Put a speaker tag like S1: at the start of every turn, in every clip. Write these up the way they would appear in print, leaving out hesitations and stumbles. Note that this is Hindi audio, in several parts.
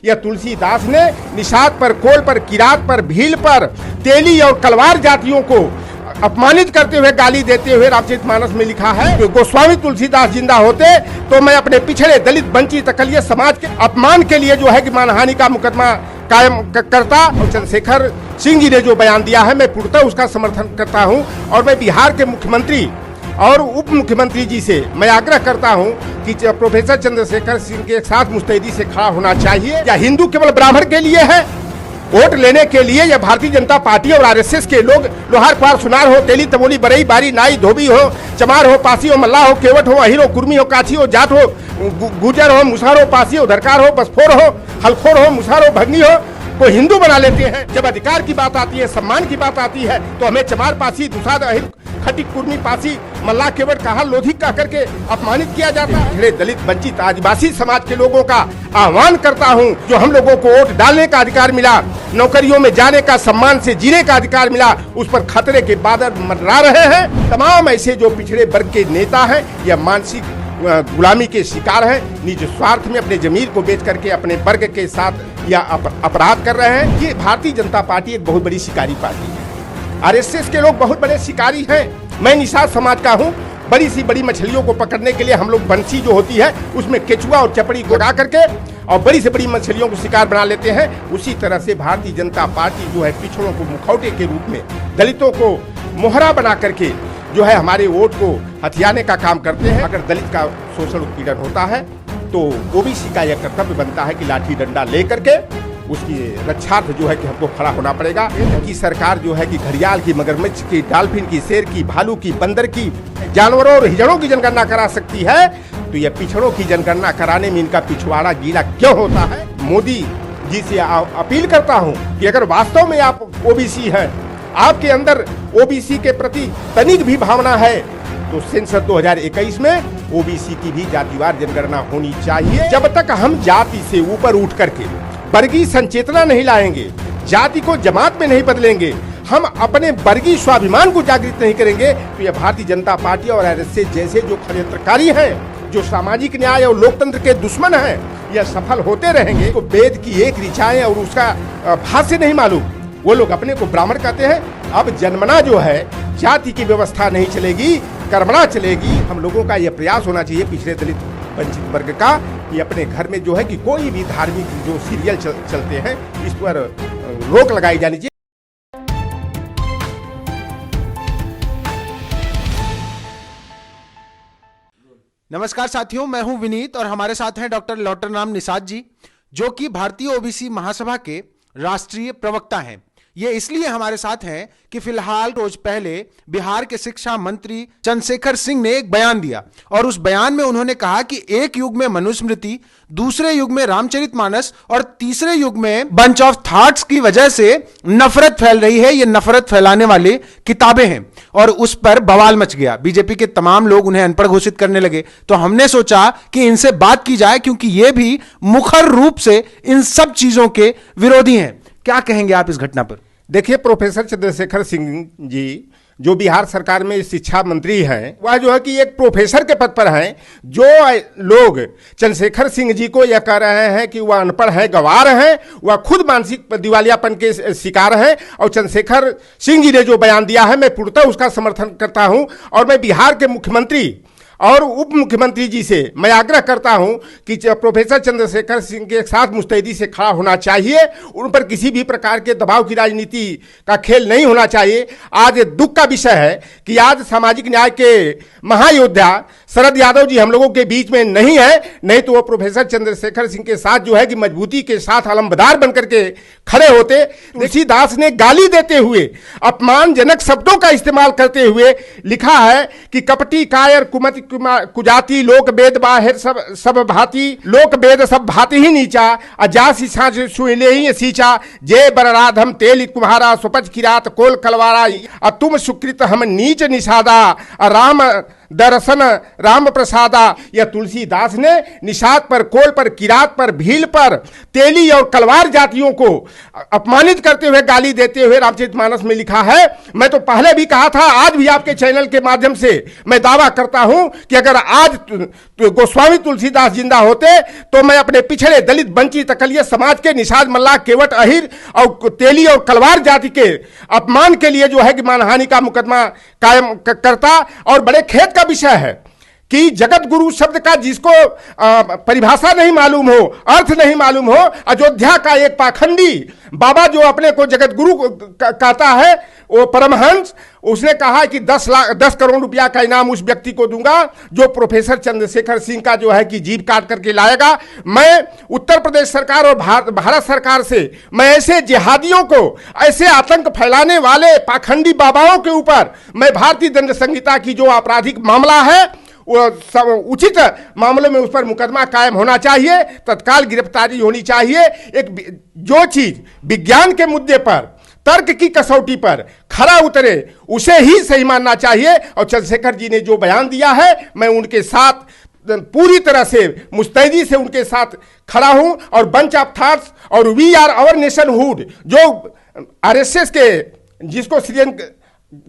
S1: यह तुलसीदास ने निषाद पर, कोल पर, किरात पर, भील पर, तेली और कलवार जातियों को अपमानित करते हुए, गाली देते हुए रामचरितमानस में लिखा है। तो गोस्वामी तुलसीदास जिंदा होते तो मैं अपने पिछड़े, दलित, वंचित, अकलिया समाज के अपमान के लिए जो है कि मानहानि का मुकदमा कायम करता। और चंद्रशेखर सिंह जी ने जो बयान दिया है, मैं पूर्णतः उसका समर्थन करता हूं। और मैं बिहार के मुख्यमंत्री और उप मुख्यमंत्री जी से मैं आग्रह करता हूं कि प्रोफेसर चंद्रशेखर सिंह के साथ मुस्तैदी से खड़ा होना चाहिए। या हिंदू केवल ब्राह्मण के लिए है वोट लेने के लिए, या भारतीय जनता पार्टी और आरएसएस के लोग लोहार क्वार सुनार हो, तेली तमोली बरई बारी नाई धोबी हो, चमार हो, पासी हो, मल्ला हो, केवट हो, अहिर हो, कुर्मी हो, काछी हो, जाट हो, गुजर हो, मुसार हो, पासी हो, धरकार हो, बसफोर हो, हलखोर हो, मुसार हो, भगनी हो, को हिंदू बना लेते हैं। जब अधिकार की बात आती है, सम्मान की बात आती है, तो हमें चमार, पासी, दुसाद, अहिर, खटिक, कुर्मी, पासी, मल्ला, केवट, कहा, लोधी कह करके अपमानित किया जाता है। दलित, वंचित, आदिवासी समाज के लोगों का आह्वान करता हूं, जो हम लोगों को वोट डालने का अधिकार मिला, नौकरियों में जाने का, सम्मान से जीने का अधिकार मिला, उस पर खतरे के बादल मंडरा रहे हैं। तमाम ऐसे जो पिछड़े वर्ग के नेता हैं, या मानसिक गुलामी के शिकार हैं, निज स्वार्थ में अपने जमीर को बेच करके अपने वर्ग के साथ या अपराध कर रहे हैं। ये भारतीय जनता पार्टी एक बहुत बड़ी शिकारी पार्टी है। आरएसएस के लोग बहुत बड़े शिकारी हैं। मैं निषाद समाज का हूँ। बड़ी सी बड़ी मछलियों को पकड़ने के लिए हम लोग बंसी जो होती है उसमें केचुआ और चपड़ी को लगा करके और बड़ी से बड़ी मछलियों को शिकार बना लेते हैं। उसी तरह से भारतीय जनता पार्टी जो है पिछड़ों को मुखौटे के रूप में, दलितों को मोहरा बना करके जो है हमारे वोट को हथियाने का काम करते हैं। अगर दलित का शोषण उत्पीड़न होता है तो ओबीसी का यह कर्तव्य बनता है कि लाठी डंडा लेकर के उसकी रक्षार्थ जो है कि हमको खड़ा होना पड़ेगा। कि सरकार जो है कि घड़ियाल की, मगरमच्छ की, डॉल्फिन की, शेर की, भालू की, बंदर की, जानवरों और हिजड़ों की जनगणना करा सकती है, तो यह पिछड़ों की जनगणना कराने में इनका पिछवाड़ा गीला क्यों होता है। मोदी जी से अपील करता हूं कि अगर वास्तव में आप ओबीसी हैं, आपके अंदर ओबीसी के प्रति तनिक भी भावना है, तो सेंसस 2021 में ओबीसी की भी जातिवार जनगणना होनी चाहिए। जब तक हम जाति से ऊपर उठ करके वर्गीय संचेतना नहीं लाएंगे, जाति को जमात में नहीं बदलेंगे, हम अपने वर्गीय स्वाभिमान को जागृत नहीं करेंगे, तो यह भारतीय जनता पार्टी और आरएसएस जैसे जो षड्यंत्रकारी हैं, जो सामाजिक न्याय और लोकतंत्र के दुश्मन हैं, यह सफल होते रहेंगे। तो वेद की एक ऋचाएं और उसका भाष्य नहीं मालूम, वो लोग अपने को ब्राह्मण कहते हैं। अब जन्मना जो है जाति की व्यवस्था नहीं चलेगी, कर्मणा चलेगी। हम लोगों का यह प्रयास होना चाहिए पिछड़े, दलित, वंचित वर्ग का, कि अपने घर में जो है कि कोई भी धार्मिक जो सीरियल चलते हैं इस पर रोक लगाई जानी चाहिए।
S2: नमस्कार साथियों, मैं हूं विनीत और हमारे साथ हैं डॉक्टर लौटरनाम निषाद जी, जो कि भारतीय ओबीसी महासभा के राष्ट्रीय प्रवक्ता हैं। ये इसलिए हमारे साथ हैं कि फिलहाल रोज पहले बिहार के शिक्षा मंत्री चंद्रशेखर सिंह ने एक बयान दिया और उस बयान में उन्होंने कहा कि एक युग में मनुस्मृति, दूसरे युग में रामचरितमानस और तीसरे युग में बंच ऑफ थॉट्स की वजह से नफरत फैल रही है। ये नफरत फैलाने वाली किताबें हैं और उस पर बवाल मच गया। बीजेपी के तमाम लोग उन्हें अनपढ़ घोषित करने लगे। तो हमने सोचा कि इनसे बात की जाए, क्योंकि ये भी मुखर रूप से इन सब चीजों के विरोधी हैं। क्या कहेंगे आप इस घटना पर?
S1: देखिए, प्रोफेसर चंद्रशेखर सिंह जी जो बिहार सरकार में शिक्षा मंत्री हैं, वह जो है कि एक प्रोफेसर के पद पर हैं। जो लोग चंद्रशेखर सिंह जी को यह कह रहे हैं कि वह अनपढ़ हैं, गंवार हैं, वह खुद मानसिक दिवालियापन के शिकार हैं। और चंद्रशेखर सिंह जी ने जो बयान दिया है, मैं पूर्णतः उसका समर्थन करता हूं। और मैं बिहार के मुख्यमंत्री और उप मुख्यमंत्री जी से मैं आग्रह करता हूं कि प्रोफेसर चंद्रशेखर सिंह के साथ मुस्तैदी से खड़ा होना चाहिए। उन पर किसी भी प्रकार के दबाव की राजनीति का खेल नहीं होना चाहिए। आज दुख का विषय है कि आज सामाजिक न्याय के महायोद्धा शरद यादव जी हम लोगों के बीच में नहीं है, नहीं तो वो प्रोफेसर चंद्रशेखर सिंह के साथ जो है कि मजबूती के साथ अलमबदार बनकर के खड़े होते। तुलसीदास ने गाली देते हुए, अपमानजनक शब्दों का इस्तेमाल करते हुए लिखा है कि कपटी, कायर, कुमति, कुजाति, लोक वेद बाहिर सब भांति, लोक वेद सब भांति ही नीचा, अजासी सांझ सुइले ही सींचा, जे बरराधम तेल कुम्हारा, सुपच किरात कोल कलवारा, तुम सुकृत हम नीच निषादा, राम दर्शन राम प्रसादा। यह तुलसीदास ने निषाद पर, कोल पर, किरात पर, भील पर, तेली और कलवार जातियों को अपमानित करते हुए, गाली देते हुए रामचरितमानस में लिखा है। मैं तो पहले भी कहा था, आज भी आपके चैनल के माध्यम से मैं दावा करता हूं कि अगर आज गोस्वामी तुलसीदास जिंदा होते तो मैं अपने पिछड़े दलित, वंचित, अकलिया समाज के निषाद, मल्लाह, केवट, अहिर और तेली और कलवार जाति के अपमान के लिए जो है कि मानहानि का मुकदमा कायम करता। और बड़े खेद का विषय है कि जगत गुरु शब्द का जिसको परिभाषा नहीं मालूम हो, अर्थ नहीं मालूम हो, अयोध्या का एक पाखंडी बाबा जो अपने को जगत गुरु कहता है, वो परमहंस, उसने कहा कि 10 करोड़ रुपया का इनाम उस व्यक्ति को दूंगा जो प्रोफेसर चंद्रशेखर सिंह का जो है कि जीभ काट करके लाएगा। मैं उत्तर प्रदेश सरकार और भारत सरकार से मैं ऐसे जिहादियों को, ऐसे आतंक फैलाने वाले पाखंडी बाबाओं के ऊपर मैं भारतीय दंड संहिता की जो आपराधिक मामला है वो सब उचित मामलों में उस पर मुकदमा कायम होना चाहिए, तत्काल गिरफ्तारी होनी चाहिए। एक जो चीज विज्ञान के मुद्दे पर, तर्क की कसौटी पर खरा उतरे उसे ही सही मानना चाहिए। और चंद्रशेखर जी ने जो बयान दिया है, मैं उनके साथ पूरी तरह से मुस्तैदी से उनके साथ खड़ा हूं। और बंच ऑफ थॉट्स और वी आर आवर नेशनहुड जो आरएसएस के जिसको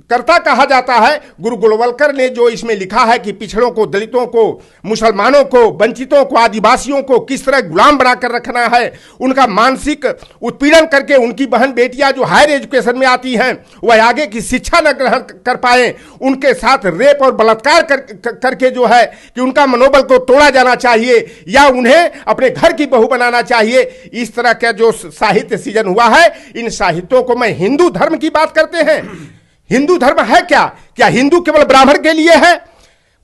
S1: करता कहा जाता है, गुरु गोलवलकर ने जो इसमें लिखा है कि पिछड़ों को, दलितों को, मुसलमानों को, वंचितों को, आदिवासियों को किस तरह गुलाम बनाकर रखना है, उनका मानसिक उत्पीड़न करके उनकी बहन बेटियां जो हायर एजुकेशन में आती हैं वह आगे की शिक्षा न ग्रहण कर पाए, उनके साथ रेप और बलात्कार करके जो है कि उनका मनोबल को तोड़ा जाना चाहिए या उन्हें अपने घर की बहू बनाना चाहिए। इस तरह का जो साहित्य सृजन हुआ है, इन साहित्यों को मैं हिंदू धर्म की बात करते हैं। हिंदू धर्म है क्या? क्या हिंदू केवल ब्राह्मण के लिए है?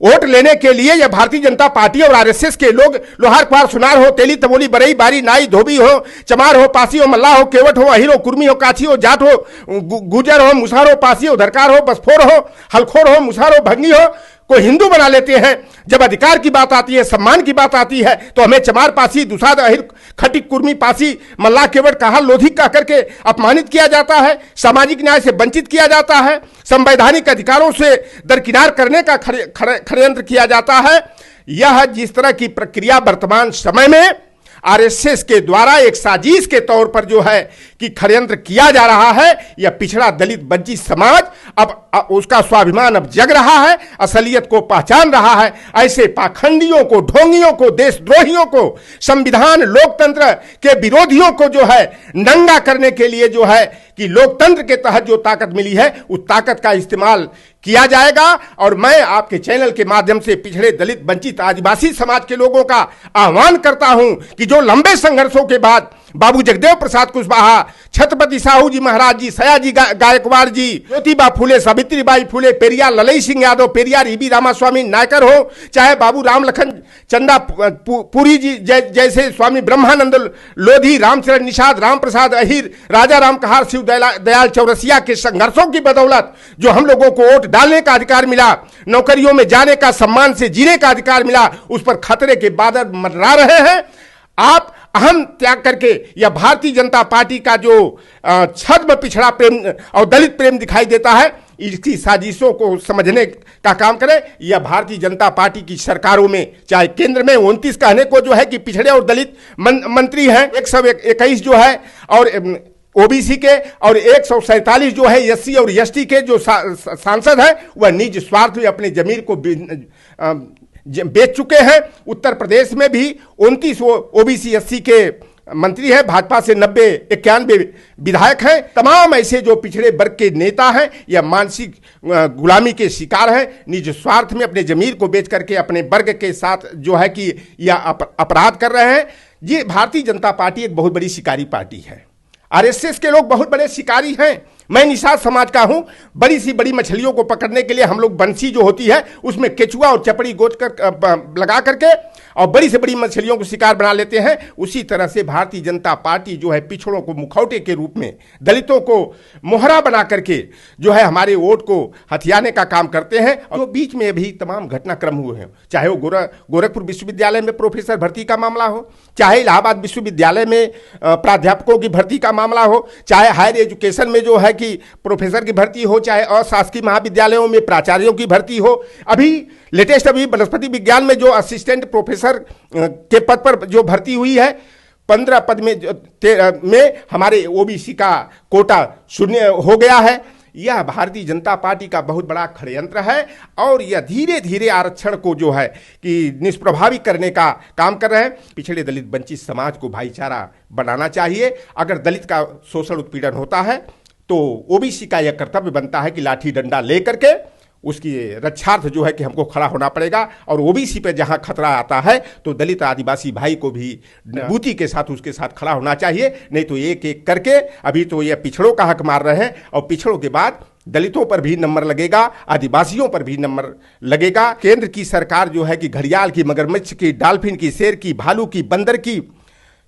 S1: वोट लेने के लिए या भारतीय जनता पार्टी और आरएसएस के लोग लोहार कुआर सुनार हो, तेली तमोली बरई बारी नाई धोबी हो, चमार हो, पासी हो, मल्लाह हो, केवट हो, अहिर हो, कुर्मी हो, काछी हो, जाट हो, गुजर हो, मुसहर हो, पासी हो, धरकार हो, बसफोर हो, हलखोर हो, मुसहर हो, भंगी हो, को हिंदू बना लेते हैं। जब अधिकार की बात आती है, सम्मान की बात आती है, तो हमें चमार, पासी, दुसाद, अहिर, खटिक, कुर्मी, पासी, मल्लाह, केवट, कहा, लोधी कह करके अपमानित किया जाता है, सामाजिक न्याय से वंचित किया जाता है, संवैधानिक अधिकारों से दरकिनार करने का षड्यंत्र किया जाता है। यह जिस तरह की प्रक्रिया वर्तमान समय में आरएसएस के द्वारा एक साजिश के तौर पर जो है कि षड्यंत्र किया जा रहा है, यह पिछड़ा दलित वंचित समाज अब उसका स्वाभिमान अब जग रहा है, असलियत को पहचान रहा है। ऐसे पाखंडियों को, ढोंगियों को, देशद्रोहियों को, संविधान लोकतंत्र के विरोधियों को जो है नंगा करने के लिए जो है कि लोकतंत्र के तहत जो ताकत मिली है उस ताकत का इस्तेमाल किया जाएगा। और मैं आपके चैनल के माध्यम से पिछड़े दलित, वंचित, आदिवासी समाज के लोगों का आह्वान करता हूं कि जो लंबे संघर्षों के बाद बाबू जगदेव प्रसाद कुशवाहा, छत्रपति साहू जी महाराज जी, सयाजी गायकवाड़ जी, ज्योतिबा फूले, सावित्रीबाई फूले, पेरियार ललई सिंह यादव, पेरियार ईबी रामास्वामी नायकर हो, चाहे बाबू राम लखन चंदा पुरी जी जैसे स्वामी ब्रह्मानंद लोधी, रामचरण निषाद, राम प्रसाद अहिर, राजा राम कहार, शिव दयाल चौरसिया के संघर्षों की बदौलत जो हम लोगों को वोट डालने का अधिकार मिला, नौकरियों में जाने का, सम्मान से जीने का अधिकार मिला, उस पर खतरे के बादल मंडरा रहे हैं। आप अहम त्याग करके या भारतीय जनता पार्टी का जो छद्म पिछड़ा प्रेम और दलित प्रेम दिखाई देता है, इसकी साजिशों को समझने का काम करें। या भारतीय जनता पार्टी की सरकारों में, चाहे केंद्र में 29 कहने को जो है कि पिछड़े और दलित मंत्री हैं, 121 जो है और ओबीसी के, और 147 जो है एससी और एसटी के जो सांसद हैं, वह निज स्वार्थ में अपने जमीर को बेच चुके हैं। उत्तर प्रदेश में भी 29 ओबीसी एससी के मंत्री हैं, भाजपा से 91 विधायक हैं। तमाम ऐसे जो पिछड़े वर्ग के नेता हैं या मानसिक गुलामी के शिकार हैं, निज स्वार्थ में अपने जमीर को बेच करके अपने वर्ग के साथ जो है कि यह अपराध कर रहे हैं। ये भारतीय जनता पार्टी एक बहुत बड़ी शिकारी पार्टी है। आरएसएस के लोग बहुत बड़े शिकारी हैं। मैं निषाद समाज का हूं। बड़ी सी बड़ी मछलियों को पकड़ने के लिए हम लोग बंसी जो होती है उसमें केचुआ और चपड़ी गोच कर लगा करके और बड़ी से बड़ी मछलियों को शिकार बना लेते हैं। उसी तरह से भारतीय जनता पार्टी जो है पिछड़ों को मुखौटे के रूप में, दलितों को मोहरा बना करके जो है हमारे वोट को हथियाने का काम करते हैं। और बीच में भी तमाम घटनाक्रम हुए हैं, चाहे वो गोरखपुर विश्वविद्यालय में प्रोफेसर भर्ती का मामला हो, चाहे इलाहाबाद विश्वविद्यालय में प्राध्यापकों की भर्ती का मामला हो, चाहे हायर एजुकेशन में जो है कि कि प्रोफेसर की भर्ती हो, चाहे अशासकीय महाविद्यालयों में प्राचार्यों की भर्ती हो। अभी लेटेस्ट अभी वनस्पति विज्ञान में जो असिस्टेंट प्रोफेसर के पद पर जो भर्ती हुई है, 15 पद में हमारे ओबीसी का कोटा शून्य हो गया है। यह भारतीय जनता पार्टी का बहुत बड़ा षड्यंत्र है और यह धीरे धीरे आरक्षण को जो है कि निष्प्रभावी करने का काम कर रहे हैं। पिछड़े दलित वंचित समाज को भाईचारा बनाना चाहिए। अगर दलित का शोषण उत्पीड़न होता है तो ओबीसी का यह कर्तव्य बनता है कि लाठी डंडा लेकर के उसकी रक्षार्थ जो है कि हमको खड़ा होना पड़ेगा। और ओबीसी पे जहां खतरा आता है तो दलित आदिवासी भाई को भी बूती के साथ उसके साथ खड़ा होना चाहिए। नहीं तो एक एक करके अभी तो ये पिछड़ों का हक मार रहे हैं और पिछड़ों के बाद दलितों पर भी नंबर लगेगा, आदिवासियों पर भी नंबर लगेगा। केंद्र की सरकार जो है कि घड़ियाल की, मगरमच्छ की, डॉल्फिन की, शेर की, भालू की, बंदर की,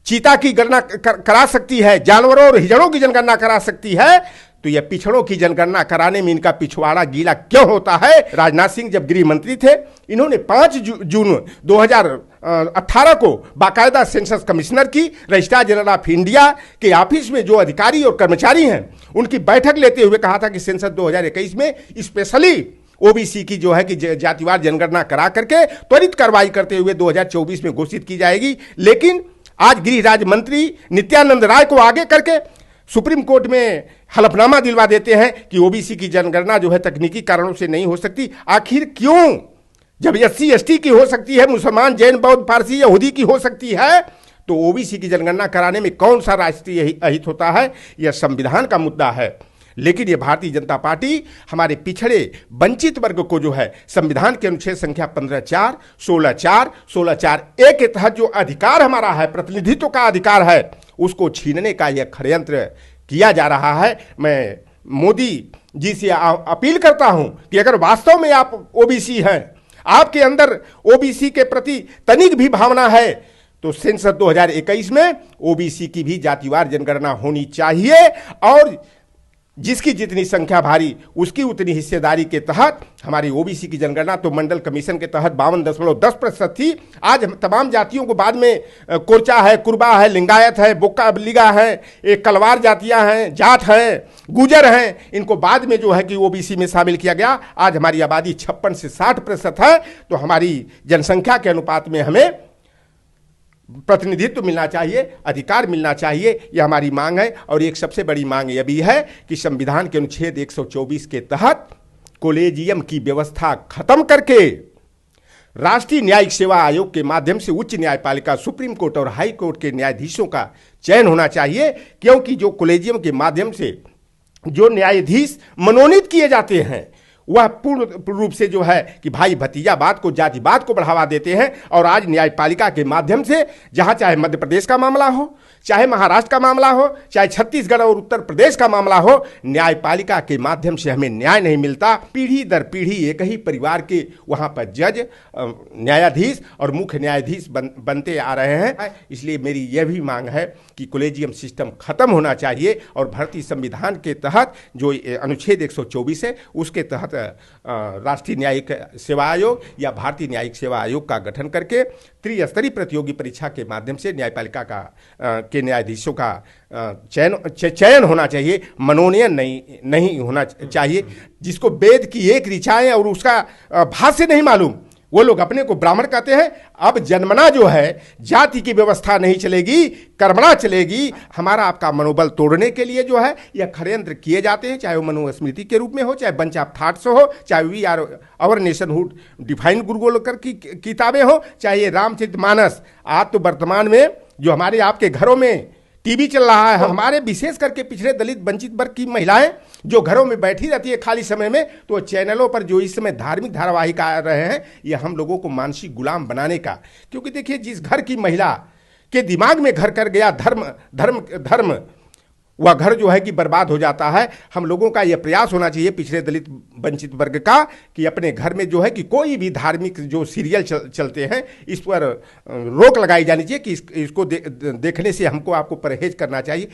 S1: चीता की गणना करा सकती है, जानवरों और हिजड़ों की जनगणना करा सकती है, तो यह पिछड़ों की जनगणना कराने में इनका पिछवाड़ा गीला क्यों होता है? राजनाथ सिंह जब गृह मंत्री थे, इन्होंने 5 जून 2018 को बाकायदा सेंसस कमिश्नर की, रजिस्ट्रार जनरल ऑफ इंडिया के ऑफिस में जो अधिकारी और कर्मचारी हैं उनकी बैठक लेते हुए कहा था कि सेंसस 2021 में स्पेशली ओबीसी की जो है कि जातिवार जनगणना करा करके त्वरित कार्रवाई करते हुए 2024 में घोषित की जाएगी। लेकिन आज गृह राज्य मंत्री नित्यानंद राय को आगे करके सुप्रीम कोर्ट में हलफनामा दिलवा देते हैं कि ओबीसी की जनगणना जो है तकनीकी कारणों से नहीं हो सकती। आखिर क्यों? जब SC ST की हो सकती है, मुसलमान, जैन, बौद्ध, पारसी, यहूदी की हो सकती है, तो ओबीसी की जनगणना कराने में कौन सा राष्ट्रीय हित होता है? यह संविधान का मुद्दा है। लेकिन ये भारतीय जनता पार्टी हमारे पिछड़े वंचित वर्ग को जो है संविधान के अनुच्छेद संख्या 15(4), 16(4), 16(4)(a) के तहत जो अधिकार हमारा है, प्रतिनिधित्व का अधिकार है, उसको छीनने का यह षड्यंत्र किया जा रहा है। मैं मोदी जी से अपील करता हूं कि अगर वास्तव में आप ओबीसी हैं, आपके अंदर ओबीसी के प्रति तनिक भी भावना है, तो सेंसस 2021 में ओबीसी की भी जातिवार जनगणना होनी चाहिए और जिसकी जितनी संख्या भारी उसकी उतनी हिस्सेदारी के तहत हमारी ओबीसी की जनगणना तो मंडल कमीशन के तहत 52.10% थी। आज तमाम जातियों को बाद में कोरचा है, कुरबा है, लिंगायत है, बोक्का लिगा है, एक कलवार जातियां हैं, जाट हैं, गुजर हैं, इनको बाद में जो है कि ओबीसी में शामिल किया गया। आज हमारी आबादी 56 से 60% है, तो हमारी जनसंख्या के अनुपात में हमें प्रतिनिधित्व मिलना चाहिए, अधिकार मिलना चाहिए, यह हमारी मांग है। और एक सबसे बड़ी मांग यह भी है कि संविधान के अनुच्छेद 124 के तहत कॉलेजियम की व्यवस्था खत्म करके राष्ट्रीय न्यायिक सेवा आयोग के माध्यम से उच्च न्यायपालिका, सुप्रीम कोर्ट और हाई कोर्ट के न्यायाधीशों का चयन होना चाहिए। क्योंकि जो कॉलेजियम के माध्यम से जो न्यायाधीश मनोनीत किए जाते हैं वह पूर्ण रूप से जो है कि भाई भतीजावाद को, जातिवाद को बढ़ावा देते हैं। और आज न्यायपालिका के माध्यम से जहां चाहे मध्य प्रदेश का मामला हो, चाहे महाराष्ट्र का मामला हो, चाहे छत्तीसगढ़ और उत्तर प्रदेश का मामला हो, न्यायपालिका के माध्यम से हमें न्याय नहीं मिलता। पीढ़ी दर पीढ़ी एक ही परिवार के वहां पर जज, न्यायाधीश और मुख्य न्यायाधीश बनते आ रहे हैं। इसलिए मेरी यह भी मांग है कि कॉलेजियम सिस्टम खत्म होना चाहिए और भारतीय संविधान के तहत जो अनुच्छेद 124 है उसके तहत राष्ट्रीय न्यायिक सेवा आयोग या भारतीय न्यायिक सेवा आयोग का गठन करके त्रिस्तरीय प्रतियोगी परीक्षा के माध्यम से न्यायपालिका के न्यायाधीशों का चयन होना चाहिए, मनोनयन नहीं होना चाहिए। जिसको वेद की एक ऋचाएं और उसका भाष्य नहीं मालूम, वो लोग अपने को ब्राह्मण कहते हैं। अब जन्मना जो है जाति की व्यवस्था नहीं चलेगी, कर्मणा चलेगी। हमारा आपका मनोबल तोड़ने के लिए जो है यह षड्यंत्र किए जाते हैं, चाहे वो मनुस्मृति के रूप में हो, चाहे बंच ऑफ थॉट्स हो, चाहे we or our nationhood define Guru Golwalkar की किताबें हो, चाहे ये रामचरितमानस। आज तो वर्तमान में जो हमारे आपके घरों में टीवी चल रहा है, हमारे विशेष करके पिछड़े दलित वंचित वर्ग की महिलाएं जो घरों में बैठी रहती है खाली समय में, तो चैनलों पर जो इस समय धार्मिक धारावाहिक आ रहे हैं, ये हम लोगों को मानसिक गुलाम बनाने का। क्योंकि देखिए, जिस घर की महिला के दिमाग में घर कर गया धर्म धर्म धर्म, वह घर जो है कि बर्बाद हो जाता है। हम लोगों का यह प्रयास होना चाहिए पिछड़े दलित वंचित वर्ग का कि अपने घर में जो है कि कोई भी धार्मिक जो सीरियल चलते हैं इस पर रोक लगाई जानी चाहिए कि इसको देखने से हमको आपको परहेज करना चाहिए।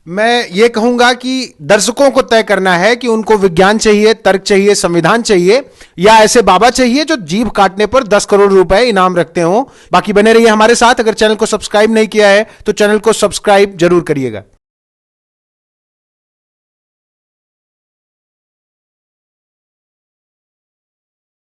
S2: मैं ये कहूंगा कि दर्शकों को तय करना है कि उनको विज्ञान चाहिए, तर्क चाहिए, संविधान चाहिए, या ऐसे बाबा चाहिए जो जीभ काटने पर 10 करोड़ रुपए इनाम रखते हो। बाकी बने रहिए हमारे साथ। अगर चैनल को सब्सक्राइब नहीं किया है तो चैनल को सब्सक्राइब जरूर करिएगा।